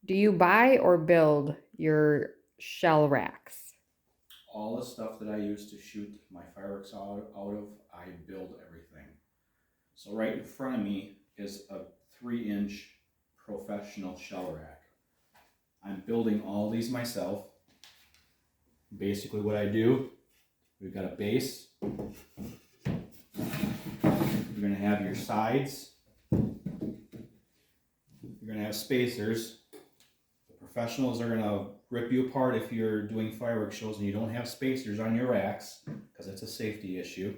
Do you buy or build your shell racks? All the stuff that I use to shoot my fireworks out of, I build everything. So right in front of me is a 3-inch professional shell rack. I'm building all these myself. Basically what I do, we've got a base. You're gonna have your sides. You're gonna have spacers. The professionals are gonna rip you apart if you're doing fireworks shows and you don't have spacers on your racks, because it's a safety issue.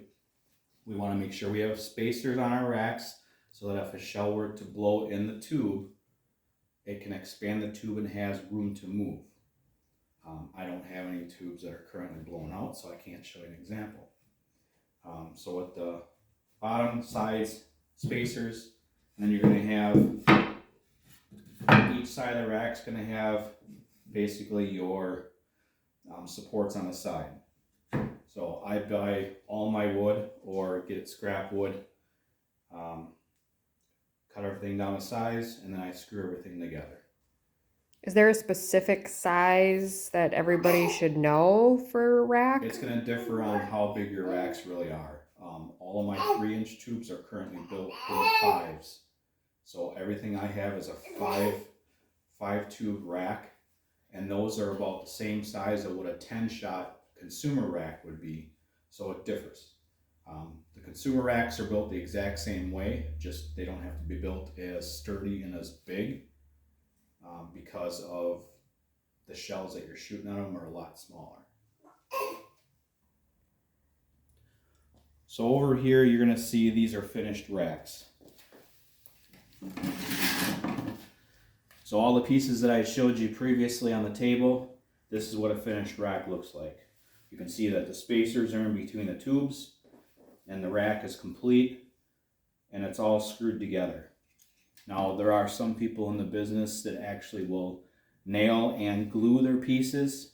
We wanna make sure we have spacers on our racks so that if a shell were to blow in the tube, it can expand the tube and has room to move. I don't have any tubes that are currently blown out, so I can't show you an example. So with the bottom, sides, spacers, and then you're going to have each side of the rack's going to have basically your supports on the side. So I buy all my wood or get scrap wood, cut everything down to size, and then I screw everything together. Is there a specific size that everybody should know for a rack? It's going to differ on how big your racks really are. All of my 3-inch tubes are currently built in 5s. So everything I have is a 5 tube rack, and those are about the same size of what a 10-shot consumer rack would be. So it differs. The consumer racks are built the exact same way, just they don't have to be built as sturdy and as big. Because of the shells that you're shooting on them are a lot smaller. So over here you're going to see these are finished racks. So all the pieces that I showed you previously on the table, this is what a finished rack looks like. You can see that the spacers are in between the tubes and the rack is complete and it's all screwed together. Now, there are some people in the business that actually will nail and glue their pieces.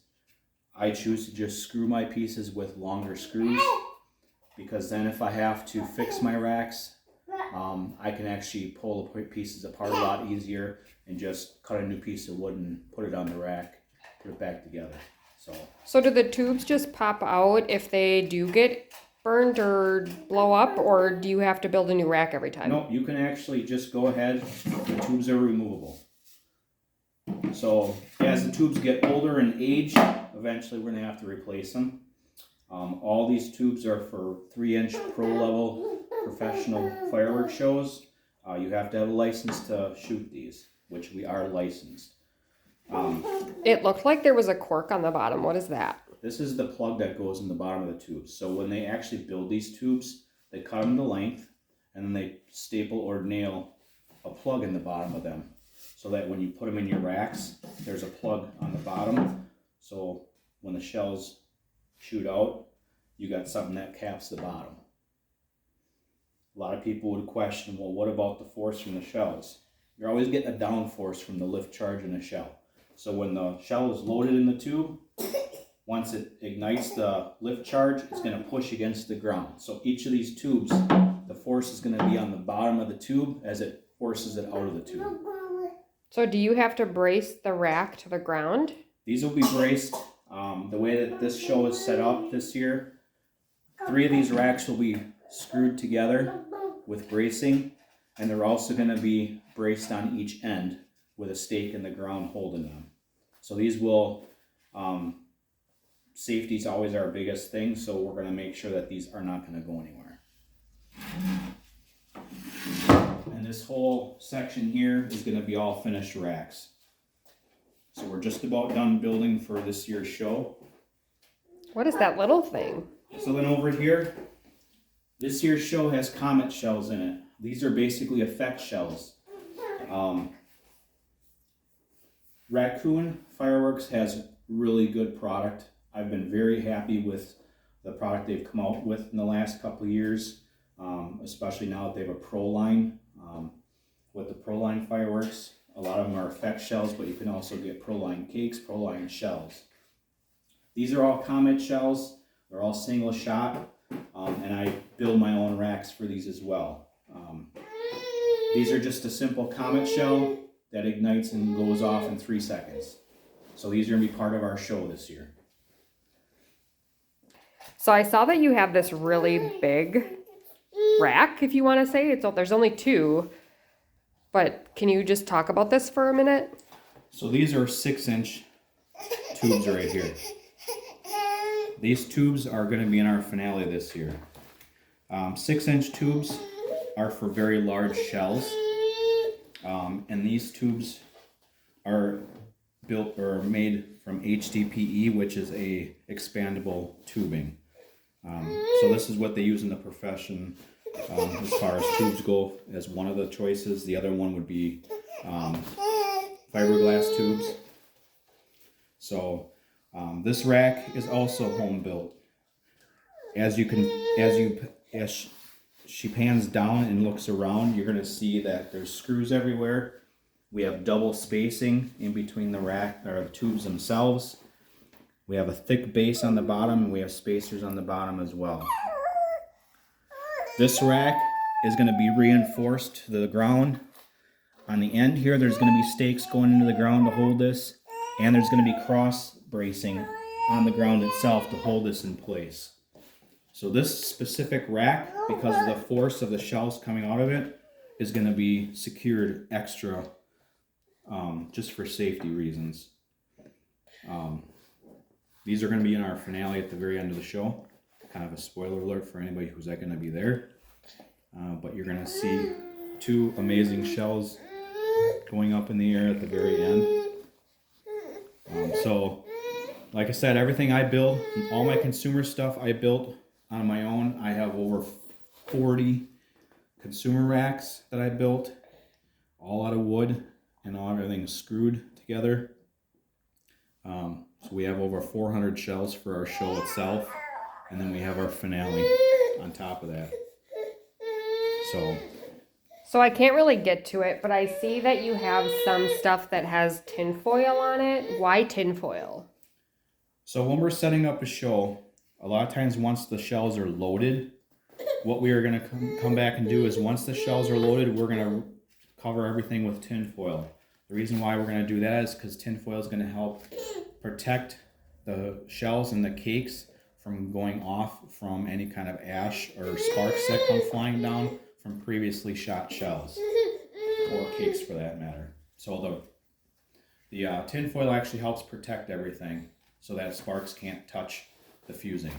I choose to just screw my pieces with longer screws, because then if I have to fix my racks, I can actually pull the pieces apart a lot easier and just cut a new piece of wood and put it on the rack, put it back together. So do the tubes just pop out if they do get burnt or blow up, or do you have to build a new rack every time? No, you can actually just go ahead. The tubes are removable. So as the tubes get older and age, eventually we're going to have to replace them. All these tubes are for 3-inch pro level professional fireworks shows. You have to have a license to shoot these, which we are licensed. It looked like there was a cork on the bottom. What is that? This is the plug that goes in the bottom of the tubes. So when they actually build these tubes, they cut them to length and then they staple or nail a plug in the bottom of them, so that when you put them in your racks, there's a plug on the bottom. So when the shells shoot out, you got something that caps the bottom. A lot of people would question, well, what about the force from the shells? You're always getting a down force from the lift charge in the shell. So when the shell is loaded in the tube, once it ignites the lift charge, it's going to push against the ground. So each of these tubes, the force is going to be on the bottom of the tube as it forces it out of the tube. So do you have to brace the rack to the ground? These will be braced. The way that this show is set up this year, 3 of these racks will be screwed together with bracing, and they're also going to be braced on each end with a stake in the ground holding them. So these will, safety is always our biggest thing, so we're going to make sure that these are not going to go anywhere. And this whole section here is going to be all finished racks. So we're just about done building for this year's show. What is that little thing? So then over here, this year's show has comet shells in it. These are basically effect shells. Raccoon Fireworks has really good product. I've been very happy with the product they've come out with in the last couple of years, especially now that they have a pro line. With the pro line fireworks, a lot of them are effect shells, but you can also get pro line cakes, pro line shells. These are all comet shells. They're all single shot, and I build my own racks for these as well. These are just a simple comet shell. that ignites and goes off in 3 seconds. So these are gonna be part of our show this year. So I saw that you have this really big rack, if you want to say. There's only 2, but can you just talk about this for a minute? So these are 6-inch tubes right here. These tubes are going to be in our finale this year. 6-inch tubes are for very large shells, and these tubes are built or made from HDPE, which is a expandable tubing. So this is what they use in the profession as far as tubes go as one of the choices. The other one would be fiberglass tubes. So this rack is also home built. As she pans down and looks around, you're going to see that there's screws everywhere. We have double spacing in between the rack or the tubes themselves. We have a thick base on the bottom, and we have spacers on the bottom as well. This rack is going to be reinforced to the ground. On the end here, there's going to be stakes going into the ground to hold this, and there's going to be cross bracing on the ground itself to hold this in place. So this specific rack, because of the force of the shells coming out of it, is going to be secured extra just for safety reasons. These are going to be in our finale at the very end of the show. Kind of a spoiler alert for anybody who's not going to be there. But you're going to see 2 amazing shells going up in the air at the very end. So, like I said, everything I build, all my consumer stuff I built on my own. I have over 40 consumer racks that I built, all out of wood, and all everything's screwed together. So we have over 400 shells for our show itself, and then we have our finale on top of that. So I can't really get to it, but I see that you have some stuff that has tinfoil on it. Why tinfoil? So when we're setting up a show, a lot of times once the shells are loaded, what we are going to come back and do is once the shells are loaded, we're going to cover everything with tinfoil. The reason why we're going to do that is because tinfoil is going to help protect the shells and the cakes from going off from any kind of ash or sparks that come flying down from previously shot shells, or cakes for that matter. So the tinfoil actually helps protect everything so that sparks can't touch the fusing.